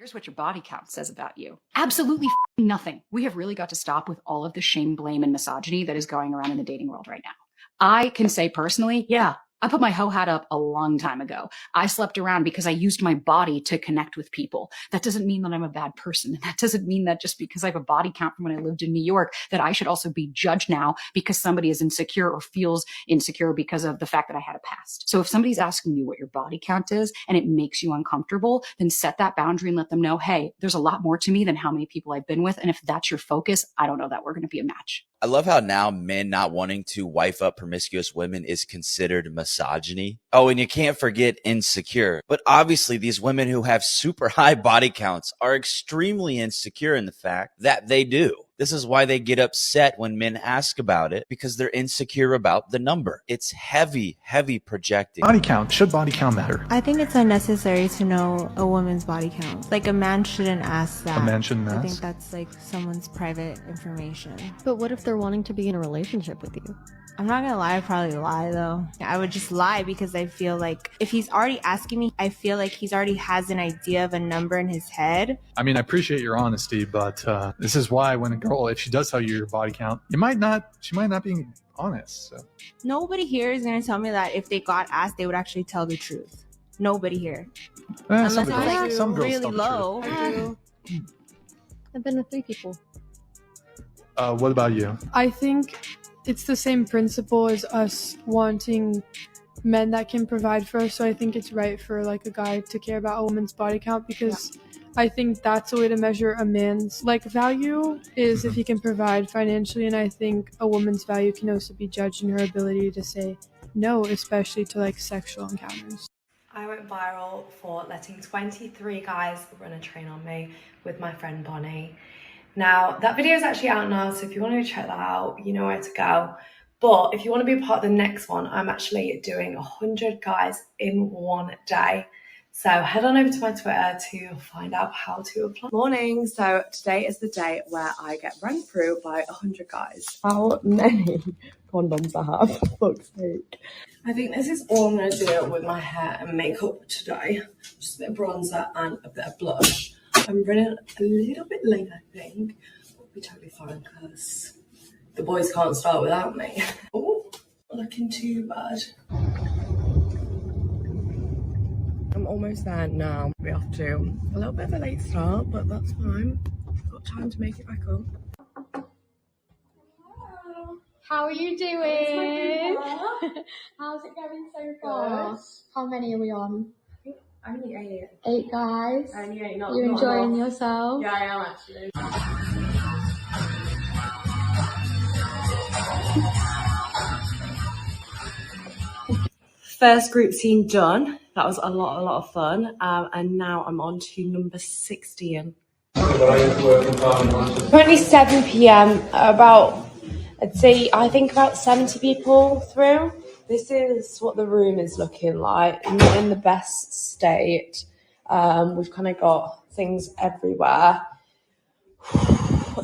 Here's what your body count says about you. Absolutely nothing. We have really got to stop with all of the shame, blame, and misogyny that is going around in the dating world right now. I can say personally, yeah, I put my hoe hat up a long time ago. I slept around because I used my body to connect with people. That doesn't mean that I'm a bad person. That doesn't mean that just because I have a body count from when I lived in New York, that I should also be judged now because somebody is insecure or feels insecure because of the fact that I had a past. So if somebody's asking you what your body count is and it makes you uncomfortable, then set that boundary and let them know, hey, there's a lot more to me than how many people I've been with. And if that's your focus, I don't know that we're going to be a match. I love how now men not wanting to wife up promiscuous women is considered misogyny. Oh, and you can't forget insecure. But obviously these women who have super high body counts are extremely insecure in the fact that they do. This is why they get upset when men ask about it, because they're insecure about the number. It's heavy, heavy projecting. Body count. Should body count matter? I think it's unnecessary to know a woman's body count. Like, a man shouldn't ask that. A man shouldn't ask? I think that's like someone's private information. But what if they're wanting to be in a relationship with you? I'm not gonna lie, I'd probably lie though. I would just lie because I feel like if he's already asking me, I feel like he's already has an idea of a number in his head. I mean, I appreciate your honesty, but this is why when a girl, if she does tell you your body count, she might not be honest. So. Nobody here is gonna tell me that if they got asked, they would actually tell the truth. Nobody here. Unless it's like some girls really tell the low. truth. I've been with 3 people. What about you? I think it's the same principle as us wanting men that can provide for us. So I think it's right for like a guy to care about a woman's body count, because I think that's a way to measure a man's like value is if he can provide financially. And I think a woman's value can also be judged in her ability to say no, especially to like sexual encounters. I went viral for letting 23 guys run a train on me with my friend Bonnie. Now, that video is actually out now, so if you want to check that out, you know where to go. But if you want to be a part of the next one, I'm actually doing 100 guys in one day. So head on over to my Twitter to find out how to apply. Morning, so today is the day where I get run through by 100 guys. How many condoms I have, for fuck's sake. I think this is all I'm going to do with my hair and makeup today. Just a bit of bronzer and a bit of blush. I'm running a little bit late, I think. I'll be totally fine because the boys can't start without me. Oh, looking too bad. I'm almost there now. We have to do a little bit of a late start, but that's fine. Got time to make it back up. Hello. How are you doing? How's it going so far? Good. How many are we on? Only 8. 8 guys. Only 8, not You're not enjoying enough. yourself? Yeah, I am actually. First group scene done. That was a lot of fun. And now I'm on to number 16. Currently 7 p.m. I think about 70 people through. This is what the room is looking like. Not in the best state. We've kind of got things everywhere.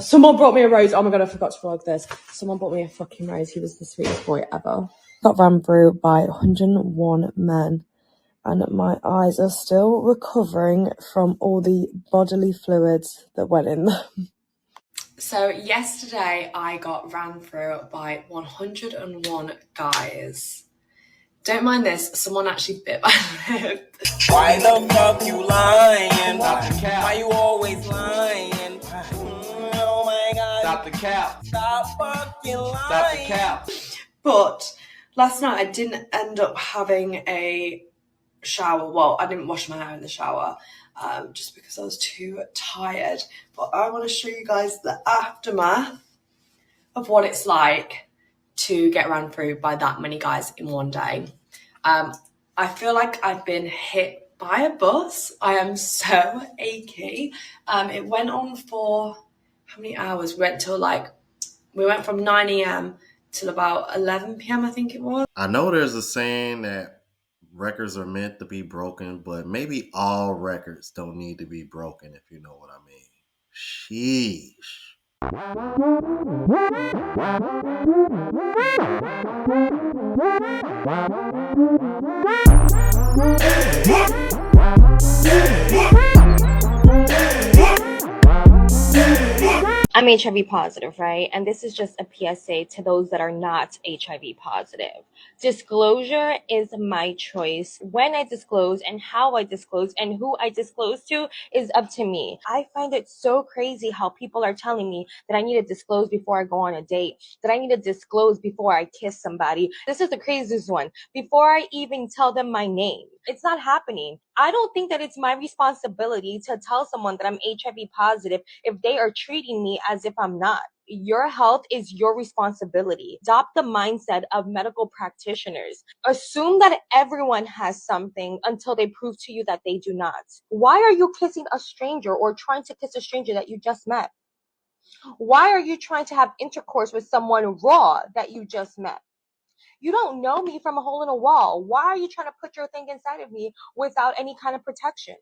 Someone brought me a rose. Oh my god, I forgot to vlog this. Someone brought me a fucking rose. He was the sweetest boy ever. Got ran through by 101 men. And my eyes are still recovering from all the bodily fluids that went in them. So yesterday I got ran through by 101 guys. Don't mind this, someone actually bit my lip. Why the fuck you lying? Why you always lying? Oh my god. Stop the cap. Stop fucking lying. Stop the cap. But last night I didn't end up having a shower. Well, I didn't wash my hair in the shower. Just because I was too tired. But I want to show you guys the aftermath of what it's like to get ran through by that many guys in one day. I feel like I've been hit by a bus. I am so achy. It went on for how many hours? We went from 9 a.m. till about 11 p.m. I think it was. I know there's a saying that records are meant to be broken, but maybe all records don't need to be broken, if you know what I mean. Sheesh. I'm HIV positive, right? And this is just a PSA to those that are not HIV positive. Disclosure is my choice. When I disclose and how I disclose and who I disclose to is up to me. I find it so crazy how people are telling me that I need to disclose before I go on a date, that I need to disclose before I kiss somebody. This is the craziest one. Before I even tell them my name. It's not happening. I don't think that it's my responsibility to tell someone that I'm HIV positive if they are treating me as if I'm not. Your health is your responsibility. Adopt the mindset of medical practitioners. Assume that everyone has something until they prove to you that they do not. Why are you kissing a stranger or trying to kiss a stranger that you just met? Why are you trying to have intercourse with someone raw that you just met? You don't know me from a hole in a wall. Why are you trying to put your thing inside of me without any kind of protection?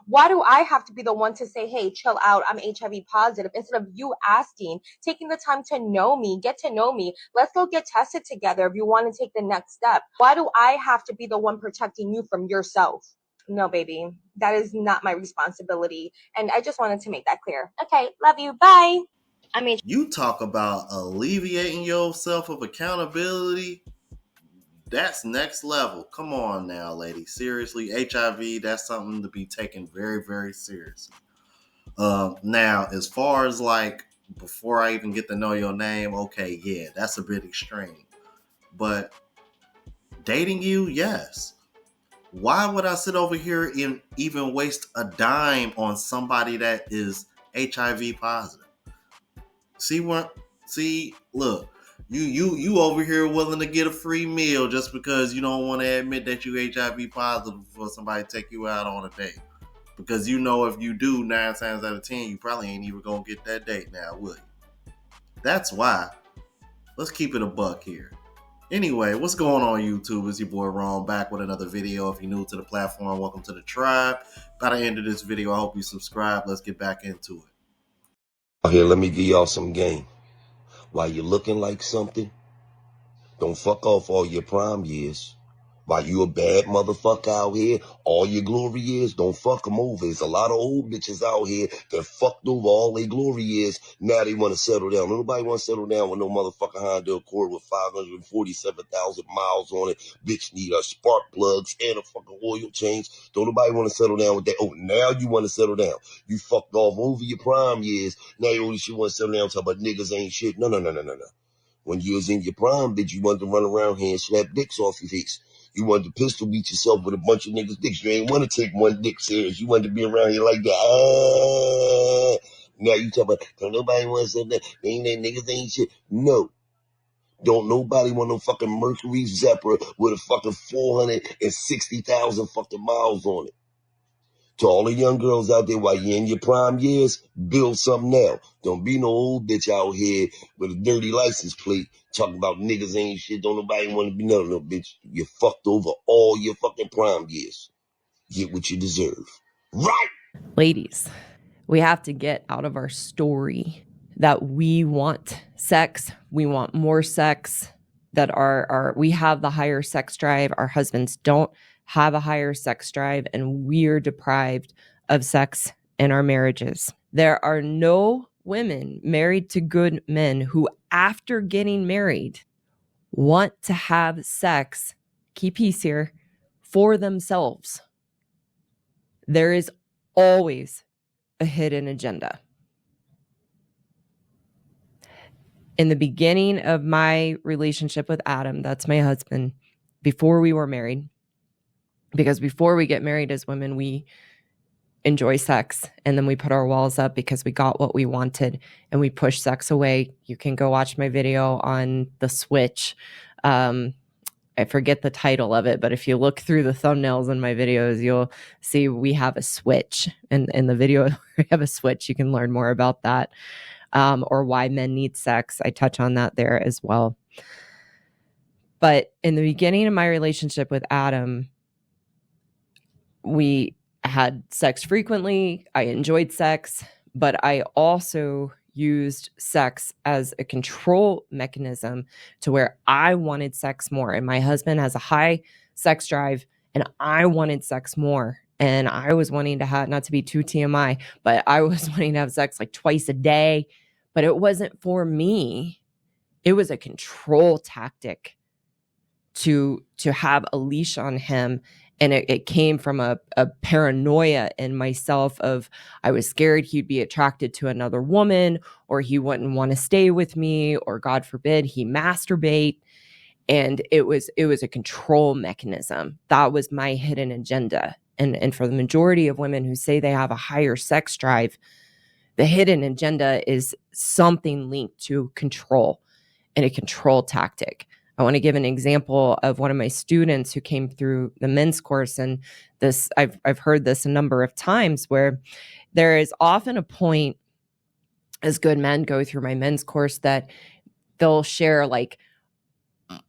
Why do I have to be the one to say, hey, chill out, I'm HIV positive, instead of you asking, taking the time to know me, get to know me, let's go get tested together if you want to take the next step. Why do I have to be the one protecting you from yourself? No, baby, that is not my responsibility. And I just wanted to make that clear. Okay, love you, bye. You talk about alleviating yourself of accountability. That's next level. Come on now, lady. Seriously, HIV, that's something to be taken very, very seriously. Now, as far as like before I even get to know your name, okay, yeah, that's a bit extreme. But dating you, yes. Why would I sit over here and even waste a dime on somebody that is HIV positive? Look, you over here willing to get a free meal just because you don't want to admit that you HIV positive for somebody to take you out on a date. Because you know if you do, 9 times out of 10, you probably ain't even gonna get that date now, will you? That's why. Let's keep it a buck here. Anyway, what's going on, YouTube? It's your boy Ron back with another video. If you're new to the platform, welcome to the tribe. By the end of this video, I hope you subscribe. Let's get back into it. Here, let me give y'all some game. While you're looking like something, don't fuck off all your prime years. While you a bad motherfucker out here, all your glory years, don't fuck them over. There's a lot of old bitches out here that fucked over all their glory years. Now they want to settle down. Nobody want to settle down with no motherfucking Honda Accord with 547,000 miles on it. Bitch need a spark plugs and a fucking oil change. Don't nobody want to settle down with that. Oh, now you want to settle down. You fucked off over your prime years. Now you only shit want to settle down talking about niggas ain't shit. No. When you was in your prime, bitch, you wanted to run around here and slap dicks off your face. You wanted to pistol beat yourself with a bunch of niggas' dicks. You ain't want to take one dick serious. You wanted to be around here like that. Now you talk about, don't nobody want to say that. Niggas ain't shit. No. Don't nobody want no fucking Mercury Zephyr with a fucking 460,000 fucking miles on it. To all the young girls out there, while you're in your prime years, build something now. Don't be no old bitch out here with a dirty license plate talking about niggas ain't shit. Don't nobody want to be no bitch. You fucked over all your fucking prime years. Get what you deserve. Right? Ladies, we have to get out of our story that we want sex. We want more sex, that we have the higher sex drive. Our husbands don't have a higher sex drive, and we're deprived of sex in our marriages. There are no women married to good men who, after getting married, want to have sex, key piece here, for themselves. There is always a hidden agenda. In the beginning of my relationship with Adam, that's my husband, before we were married, because before we get married as women, we enjoy sex and then we put our walls up because we got what we wanted and we push sex away. You can go watch my video on the switch. I forget the title of it, but if you look through the thumbnails in my videos, you'll see we have a switch. And in the video, we have a switch. You can learn more about that, or why men need sex. I touch on that there as well. But in the beginning of my relationship with Adam, we had sex frequently. I enjoyed sex, but I also used sex as a control mechanism to where I wanted sex more. And my husband has a high sex drive and I wanted sex more. And I was wanting to have, not to be too TMI, but I was wanting to have sex like twice a day, but it wasn't for me. It was a control tactic to have a leash on him. And it came from a paranoia in myself of, I was scared he'd be attracted to another woman, or he wouldn't want to stay with me, or God forbid he masturbate. And it was a control mechanism. That was my hidden agenda. And for the majority of women who say they have a higher sex drive, the hidden agenda is something linked to control and a control tactic. I want to give an example of one of my students who came through the men's course. And this, I've heard this a number of times, where there is often a point as good men go through my men's course that they'll share, like,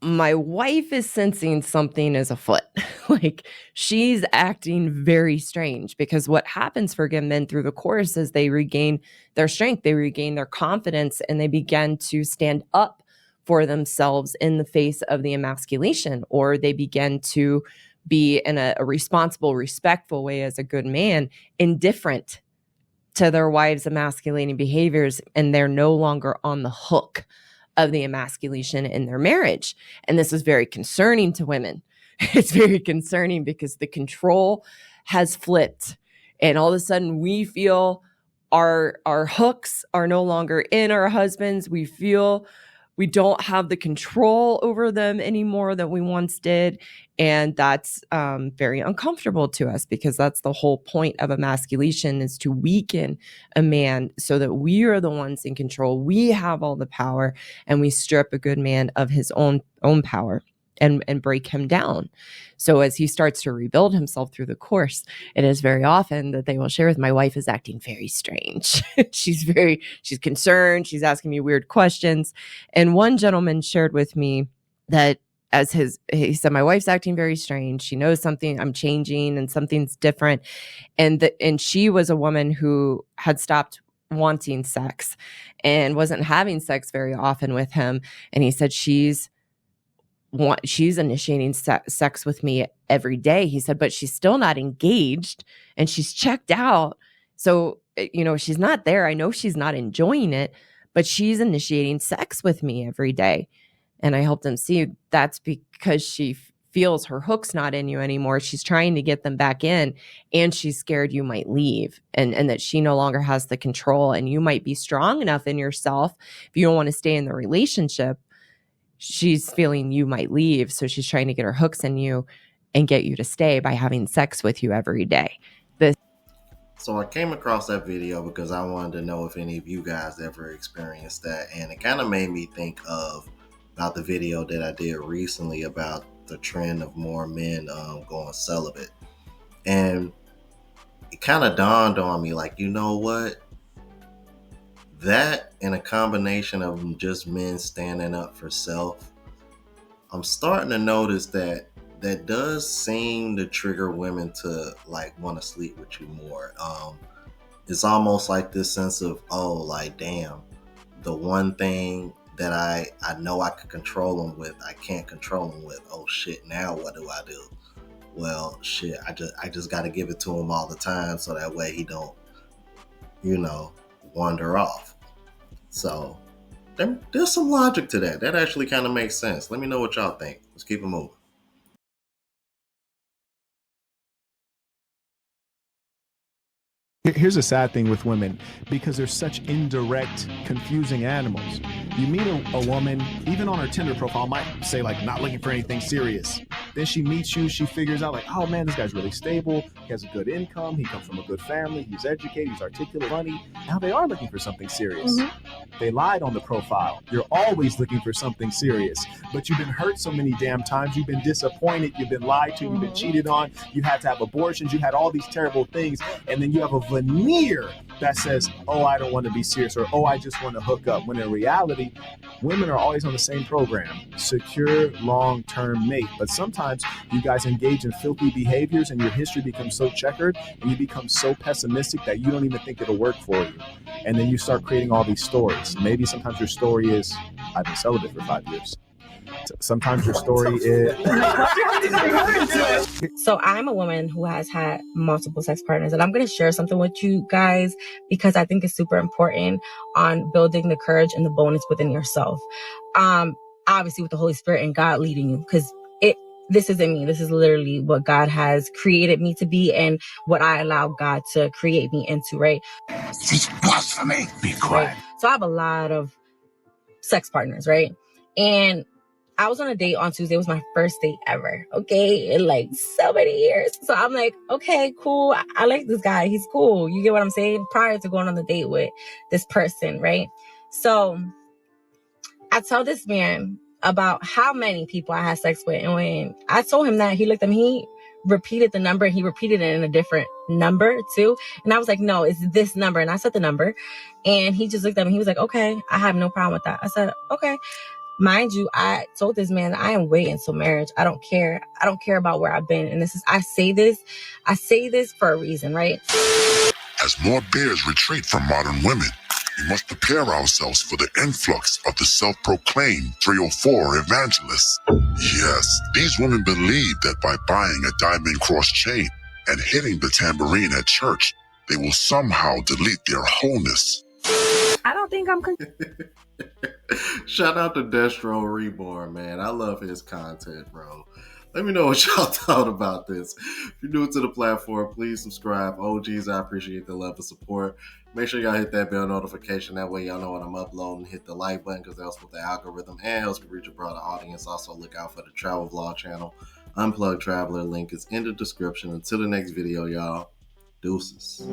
my wife is sensing something is afoot. Like, she's acting very strange. Because what happens for good men through the course is they regain their strength, they regain their confidence, and they begin to stand up for themselves in the face of the emasculation, or they begin to be in a responsible, respectful way as a good man, indifferent to their wives' emasculating behaviors, and they're no longer on the hook of the emasculation in their marriage. And this is very concerning to women. It's very concerning because the control has flipped, and all of a sudden we feel our hooks are no longer in our husbands. We feel we don't have the control over them anymore that we once did. And that's very uncomfortable to us, because that's the whole point of emasculation, is to weaken a man so that we are the ones in control. We have all the power, and we strip a good man of his own power and break him down. So as he starts to rebuild himself through the course, it is very often that they will share with, my wife is acting very strange. She's concerned. She's asking me weird questions. And one gentleman shared with me that he said, my wife's acting very strange. She knows something, I'm changing and something's different. And she was a woman who had stopped wanting sex and wasn't having sex very often with him. And he said, she's initiating sex with me every day. He said, but she's still not engaged and she's checked out. So, she's not there. I know she's not enjoying it, but she's initiating sex with me every day. And I helped him see that's because she feels her hook's not in you anymore. She's trying to get them back in, and she's scared you might leave, and that she no longer has the control. And you might be strong enough in yourself if you don't want to stay in the relationship. She's feeling you might leave, so she's trying to get her hooks in you and get you to stay by having sex with you every day. So I came across that video because I wanted to know if any of you guys ever experienced that, and it kind of made me think about the video that I did recently about the trend of more men going celibate. And it kind of dawned on me, like, you know what? That, and a combination of just men standing up for self, I'm starting to notice that does seem to trigger women to, like, want to sleep with you more. It's almost like this sense of, oh, like, damn, the one thing that I know I could control them with, I can't control them with. Oh shit, now what do I do? Well, shit, I just got to give it to him all the time, so that way he don't, wander off. So there's some logic to that. That actually kind of makes sense. Let me know what y'all think. Let's keep it moving. Here's a sad thing with women, because they're such indirect, confusing animals. You meet a woman, even on her Tinder profile, might say, like, not looking for anything serious. Then she meets you, she figures out, like, oh man, this guy's really stable, he has a good income, he comes from a good family, he's educated, he's articulate, funny. Now they are looking for something serious. They lied on the profile. You're always looking for something serious, but you've been hurt so many damn times, you've been disappointed, you've been lied to, you've been cheated on, you had to have abortions, you had all these terrible things, and then you have a veneer that says, oh, I don't want to be serious, or oh, I just want to hook up, when in reality, women are always on the same program, secure long-term mate. But sometimes you guys engage in filthy behaviors and your history becomes so checkered and you become so pessimistic that you don't even think it'll work for you. And then you start creating all these stories. Maybe sometimes your story is, I've been celibate for 5 years. Sometimes your story is. So I'm a woman who has had multiple sex partners, and I'm going to share something with you guys because I think it's super important on building the courage and the boldness within yourself. Obviously with the Holy Spirit and God leading you, because this isn't me. This is literally what God has created me to be and what I allow God to create me into, right? It's blasphemy. Be quiet. Right? So I have a lot of sex partners, right? And I was on a date on Tuesday. It was my first date ever. Okay. In like so many years. So I'm like, okay, cool. I like this guy. He's cool. You get what I'm saying? Prior to going on the date with this person, right? So I tell this man about how many people I had sex with. And when I told him that, he looked at me, he repeated the number. He repeated it in a different number too. And I was like, no, it's this number. And I said the number. And he just looked at me. He was like, okay, I have no problem with that. I said, okay. Mind you, I told this man I am waiting till marriage. I don't care. I don't care about where I've been. And I say this for a reason, right? As more bears retreat from modern women, we must prepare ourselves for the influx of the self-proclaimed 304 evangelists. Yes, these women believe that by buying a diamond cross chain and hitting the tambourine at church, they will somehow delete their wholeness. I don't think I'm... Shout out to Destro Reborn, man. I love his content, bro. Let me know what y'all thought about this. If you're new to the platform, please subscribe. OGs, I appreciate the love and support. Make sure y'all hit that bell notification. That way y'all know when I'm uploading. Hit the like button because that helps with the algorithm and helps me reach a broader audience. Also, look out for the travel vlog channel, Unplugged Traveler. Link is in the description. Until the next video, y'all. Deuces.